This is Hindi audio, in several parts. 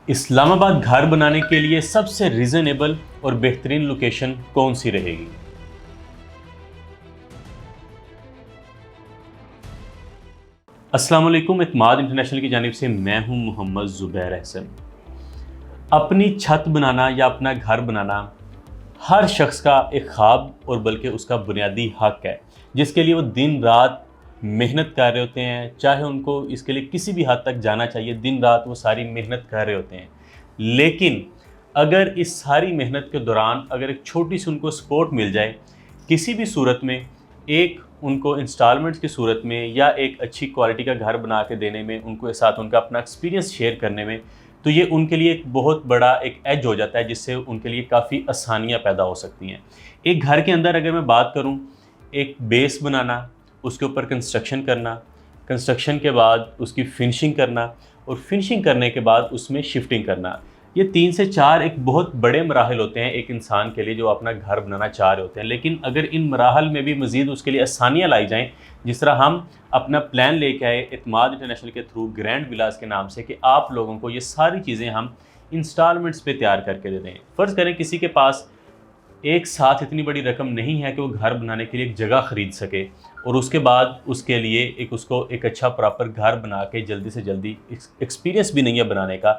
इस्लामाबाद घर बनाने के लिए सबसे रीजनेबल और बेहतरीन लोकेशन कौन सी रहेगी? अस्सलाम वालेकुम। इत्माद इंटरनेशनल की जानिब से मैं हूं मोहम्मद ज़ुबैर अहसन। अपनी छत बनाना या अपना घर बनाना हर शख्स का एक ख्वाब और बल्कि उसका बुनियादी हक है, जिसके लिए वो दिन रात मेहनत कर रहे होते हैं। चाहे उनको इसके लिए किसी भी हद तक जाना चाहिए, दिन रात वो सारी मेहनत कर रहे होते हैं। लेकिन अगर इस सारी मेहनत के दौरान अगर एक छोटी सी उनको सपोर्ट मिल जाए किसी भी सूरत में, एक उनको इंस्टॉलमेंट्स की सूरत में या एक अच्छी क्वालिटी का घर बना के देने में, उनको साथ उनका अपना एक्सपीरियंस शेयर करने में, तो ये उनके लिए एक बहुत बड़ा एक एज हो जाता है, जिससे उनके लिए काफ़ी आसानियाँ पैदा हो सकती हैं। एक घर के अंदर अगर मैं बात करूँ, एक बेस बनाना, उसके ऊपर कंस्ट्रक्शन करना, कंस्ट्रक्शन के बाद उसकी फिनिशिंग करना और फिनिशिंग करने के बाद उसमें शिफ्टिंग करना, ये 3 से 4 एक बहुत बड़े मराहल होते हैं एक इंसान के लिए जो अपना घर बनाना चाह रहे होते हैं। लेकिन अगर इन मराहल में भी मज़ीद उसके लिए आसानियाँ लाई जाएँ, जिस तरह हम अपना प्लान लेके आए इत्माद इंटरनेशनल के थ्रू ग्रैंड विलास के नाम से, कि आप लोगों को ये सारी चीज़ें हम इंस्टॉलमेंट्स पे तैयार करके दे दें। फ़र्ज़ करें किसी के पास एक साथ इतनी बड़ी रकम नहीं है कि वो घर बनाने के लिए एक जगह ख़रीद सके और उसके बाद उसके लिए उसको एक अच्छा प्रॉपर घर बना के जल्दी से जल्दी एक्सपीरियंस भी नहीं है बनाने का,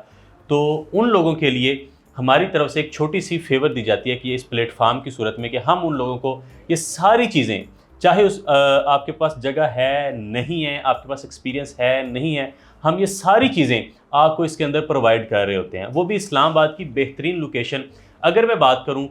तो उन लोगों के लिए हमारी तरफ से एक छोटी सी फेवर दी जाती है कि इस प्लेटफार्म की सूरत में कि हम उन लोगों को ये सारी चीज़ें, चाहे आपके पास जगह है नहीं है, आपके पास एक्सपीरियंस है नहीं है, हम ये सारी चीज़ें आपको इसके अंदर प्रोवाइड कर रहे होते हैं। वो भी इस्लामाबाद की बेहतरीन लोकेशन। अगर मैं बात करूँ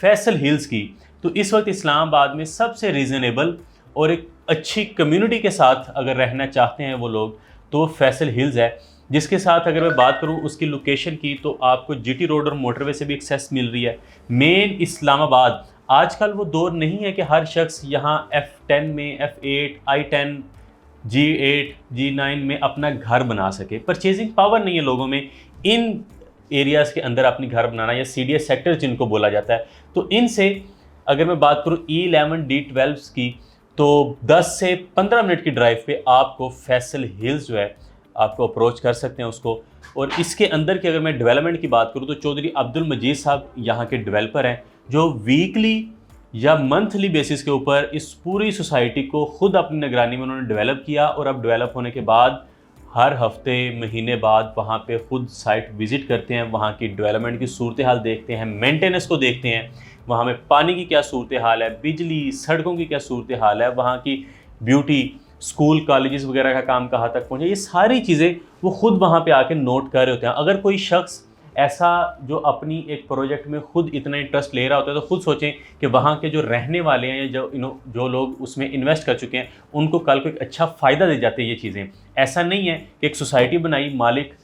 फैसल हिल्स की, तो इस वक्त इस्लामाबाद में सबसे रीज़नेबल और एक अच्छी कम्युनिटी के साथ अगर रहना चाहते हैं वो लोग, तो वो फैसल हिल्स है। जिसके साथ अगर मैं बात करूं उसकी लोकेशन की, तो आपको जीटी रोड और मोटरवे से भी एक्सेस मिल रही है। मेन इस्लामाबाद, आजकल वो दौर नहीं है कि हर शख्स यहाँ F10 में, F8, I10, G8, G9 में अपना घर बना सके। परचेजिंग पावर नहीं है लोगों में इन एरियाज़ के अंदर अपनी घर बनाना, या CDS सेक्टर जिनको बोला जाता है। तो इनसे अगर मैं बात करूँ E11 D12 की, तो 10 से 15 मिनट की ड्राइव पे आपको फैसल हिल्स जो है आपको अप्रोच कर सकते हैं उसको। और इसके अंदर की अगर मैं डेवलपमेंट की बात करूँ, तो चौधरी अब्दुल मजीद साहब यहाँ के डेवलपर हैं, जो वीकली या मंथली बेसिस के ऊपर इस पूरी सोसाइटी को खुद अपनी निगरानी में उन्होंने डेवलप किया। और अब डेवलप होने के बाद हर हफ्ते महीने बाद वहाँ पे खुद साइट विज़िट करते हैं, वहाँ की डेवलपमेंट की सूरत हाल देखते हैं, मेंटेनेंस को देखते हैं, वहाँ में पानी की क्या सूरत हाल है, बिजली सड़कों की क्या सूरत हाल है, वहाँ की ब्यूटी, स्कूल कॉलेजेस वगैरह का काम कहाँ तक पहुँचा, ये सारी चीज़ें वो खुद वहाँ पे आके नोट कर रहे होते हैं। अगर कोई शख्स ऐसा जो अपनी एक प्रोजेक्ट में खुद इतना इंटरेस्ट ले रहा होता है, तो खुद सोचें कि वहाँ के जो रहने वाले हैं या जो लोग उसमें इन्वेस्ट कर चुके हैं, उनको कल को एक अच्छा फ़ायदा दे जाते हैं ये चीज़ें। ऐसा नहीं है कि एक सोसाइटी बनाई, मालिक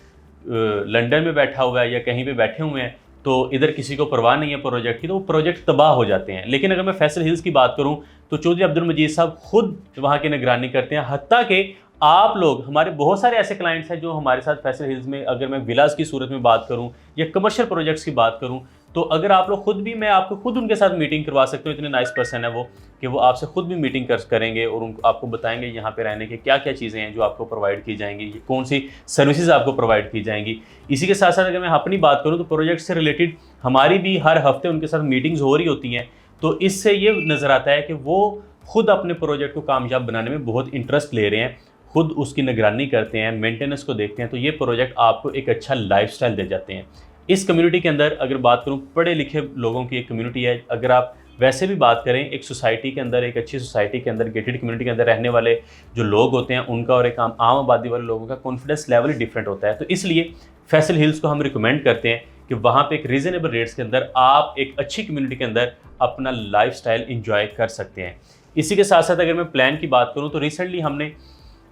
लंदन में बैठा हुआ है या कहीं पे बैठे हुए हैं, तो इधर किसी को परवाह नहीं है प्रोजेक्ट की, तो वो प्रोजेक्ट तबाह हो जाते हैं। लेकिन अगर मैं फैसल हिल्स की बात करूं, तो चौधरी अब्दुल मजीद साहब खुद वहाँ की निगरानी करते हैं। हत्ता कि आप लोग, हमारे बहुत सारे ऐसे क्लाइंट्स हैं जो हमारे साथ फैसल हिल्स में, अगर मैं विलास की सूरत में बात करूं या कमर्शियल प्रोजेक्ट्स की बात करूं, तो अगर आप लोग खुद भी, मैं आपको खुद उनके साथ मीटिंग करवा सकता हूँ। इतने नाइस पर्सन है वो कि वो आपसे खुद भी मीटिंग करेंगे और उनको आपको बताएंगे यहाँ पे रहने के क्या क्या चीज़ें हैं जो आपको प्रोवाइड की जाएंगी, कौन सी सर्विसेज आपको प्रोवाइड की जाएंगी। इसी के साथ साथ अगर मैं अपनी बात करूँ, तो प्रोजेक्ट से रिलेटेड हमारी भी हर हफ्ते उनके साथ मीटिंग्स हो रही होती हैं। तो इससे ये नज़र आता है कि वो खुद अपने प्रोजेक्ट को कामयाब बनाने में बहुत इंटरेस्ट ले रहे हैं, खुद उसकी निगरानी करते हैं, मेंटेनेंस को देखते हैं। तो ये प्रोजेक्ट आपको एक अच्छा लाइफस्टाइल दे जाते हैं। इस कम्युनिटी के अंदर अगर बात करूं, पढ़े लिखे लोगों की एक कम्युनिटी है। अगर आप वैसे भी बात करें, एक सोसाइटी के अंदर, एक अच्छी सोसाइटी के अंदर, गेटेड कम्युनिटी के अंदर रहने वाले जो लोग होते हैं, उनका और एक आम आबादी वाले लोगों का कॉन्फिडेंस लेवल ही डिफरेंट होता है। तो इसलिए फैसल हिल्स को हम रिकमेंड करते हैं कि वहाँ पे एक रीज़नेबल रेट्स के अंदर आप एक अच्छी कम्युनिटी के अंदर अपना लाइफस्टाइल एंजॉय कर सकते हैं। इसी के साथ साथ अगर मैं प्लान की बात करूँ, तो रिसेंटली हमने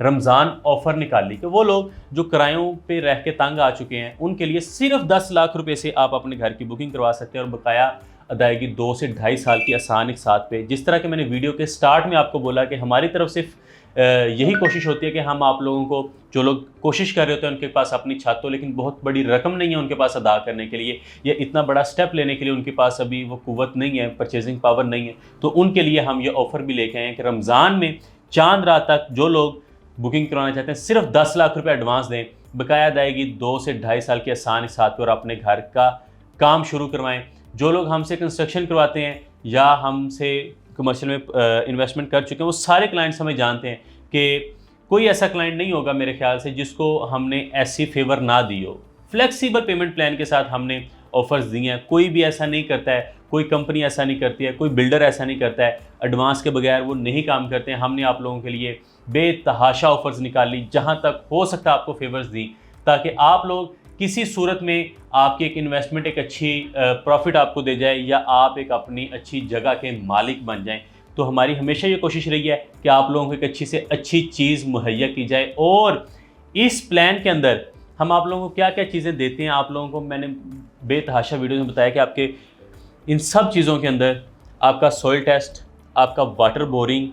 रमज़ान ऑफ़र निकाली कि वो लोग जो किरायों पे रह के तंग आ चुके हैं, उनके लिए सिर्फ 10 लाख रुपए से आप अपने घर की बुकिंग करवा सकते हैं और बकाया अदायगी 2 से ढाई साल की आसान एक साथ पे। जिस तरह के मैंने वीडियो के स्टार्ट में आपको बोला कि हमारी तरफ से यही कोशिश होती है कि हम आप लोगों को, जो लोग कोशिश कर रहे होते हैं उनके पास अपनी छत हो लेकिन बहुत बड़ी रकम नहीं है उनके पास अदा करने के लिए, या इतना बड़ा स्टेप लेने के लिए उनके पास अभी वो कुव्वत नहीं है, परचेजिंग पावर नहीं है, तो उनके लिए हम ये ऑफ़र भी लेके आए हैं कि रमज़ान में चांद रात तक जो लोग बुकिंग करवाना चाहते हैं सिर्फ 10 लाख रुपए एडवांस दें, बकाया अदायगी 2 से 2.5 साल की आसान के साथ और अपने घर का काम शुरू करवाएं। जो लोग हमसे कंस्ट्रक्शन करवाते हैं या हमसे कमर्शियल में इन्वेस्टमेंट कर चुके हैं, वो सारे क्लाइंट्स हमें जानते हैं कि कोई ऐसा क्लाइंट नहीं होगा मेरे ख्याल से जिसको हमने ऐसी फेवर ना दी हो। फ्लेक्सिबल पेमेंट प्लान के साथ हमने ऑफर्स दिए हैं। कोई भी ऐसा नहीं करता है, कोई कंपनी ऐसा नहीं करती है, कोई बिल्डर ऐसा नहीं करता है, एडवांस के बगैर वो नहीं काम करते हैं। हमने आप लोगों के लिए बेतहाशा ऑफर्स निकाली, जहां तक हो सकता है आपको फेवर्स दी, ताकि आप लोग किसी सूरत में आपकी एक इन्वेस्टमेंट एक अच्छी प्रॉफिट आपको दे जाए या आप एक अपनी अच्छी जगह के मालिक बन जाएं। तो हमारी हमेशा ये कोशिश रही है कि आप लोगों को एक अच्छी से अच्छी चीज़ मुहैया की जाए। और इस प्लान के अंदर हम आप लोगों को क्या क्या चीज़ें देते हैं, आप लोगों को मैंने बेतहाशा वीडियो में बताया कि आपके इन सब चीज़ों के अंदर आपका सॉइल टेस्ट, आपका वाटर बोरिंग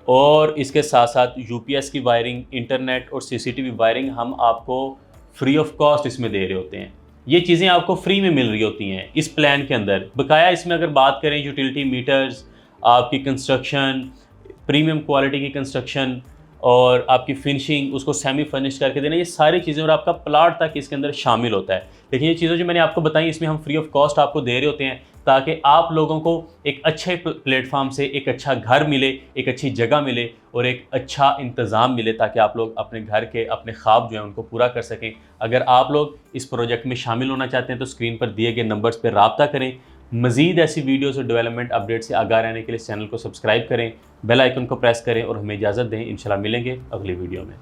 और इसके साथ साथ यूपीएस की वायरिंग, इंटरनेट और सीसीटीवी वायरिंग हम आपको फ्री ऑफ कॉस्ट इसमें दे रहे होते हैं। ये चीज़ें आपको फ्री में मिल रही होती हैं इस प्लान के अंदर। बकाया इसमें अगर बात करें यूटिलिटी मीटर्स, आपकी कंस्ट्रक्शन, प्रीमियम क्वालिटी की कंस्ट्रक्शन और आपकी फिनिशिंग, उसको सेमी फर्निश करके देना, ये सारी चीज़ें और आपका प्लाट तक इसके अंदर शामिल होता है। लेकिन ये चीज़ें जो मैंने आपको बताई इसमें हम फ्री ऑफ कॉस्ट आपको दे रहे होते हैं, ताकि आप लोगों को एक अच्छे प्लेटफॉर्म से एक अच्छा घर मिले, एक अच्छी जगह मिले और एक अच्छा इंतज़ाम मिले, ताकि आप लोग अपने घर के अपने ख्वाब जो हैं उनको पूरा कर सकें। अगर आप लोग इस प्रोजेक्ट में शामिल होना चाहते हैं तो स्क्रीन पर दिए गए नंबर्स पर रब्ता करें। मज़ीद ऐसी वीडियोस और डेवलपमेंट अपडेट से आगाह रहने के लिए चैनल को सब्सक्राइब करें, बेल आइकन को प्रेस करें और हमें इजाज़त दें। इंशाल्लाह मिलेंगे अगली वीडियो में।